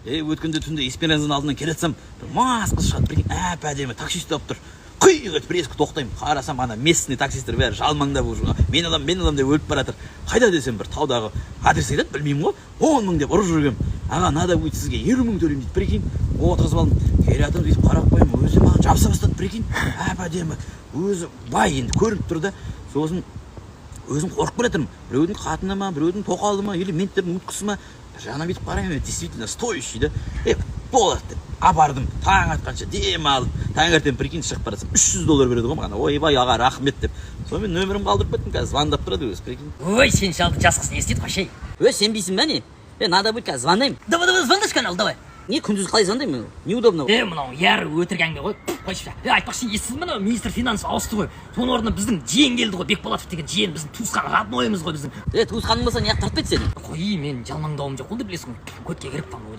Өткенде түнде Эсперанзаның алдынан келе жатсам, бір мас қыз шығады, прикинь, әп-әдемі таксист болып тұр. Құйық етіп резко тоқтаймын. Қарасам, ана местный таксисттер бәрі жалмаңдап уже. Мен адам деп өліп бара жатыр. Қайда десем, бір таудағы адрес айтады, білмеймін ғой. 10 мың деп ұрып жүргем. Аға, надо будет сізге 50 мың төлеймін дейді, прикинь. Отырғызып алдым. Келе жатырмын сөйтіп қарап қоямын. Өзі маған жабыса бастады, прикинь. Әп-әдемі. Өзі бай енді көрініп тұр да. Сосын өзім қорқып бара жатырмын. Біреудің қатыны ма, біреудің тоқалы ма, или менттердің ұмытқысы ма. Жаңа бүйтіп қараймын, действительно стоящий да. Болады деп апардым, таң атқанша дем алып, таңертең прикинь шығып бара жатсам $300 береді ғой маған. Ойбай аға рахмет деп. Сонымен нөмірімді қалдырып кеттім, қазір звондап тұрады өзі, прикинь. Ой, сен шалды жас қыз не істейді қошай? Сенбейсің ба не? Надо будет қазір звондаймын. Давай, звондаш канал, давай. Не, күндіз қалай звондаймын? Неудобно. Мынау яры өтірік әңгіме ғой. Қойшы. Айтпақшы, естісіз бе, мынау министр финанс ауысты ғой. Соның орнына біздің жиен келді ғой, Бекболатов деген жиен, біздің туысқан роднойымыз ғой біздің. Туысқаның болса неғып тартпайды сені? Қой, мен жалмаңдауым жоқ, ол да білесің ғой. Көтке кіріп қалған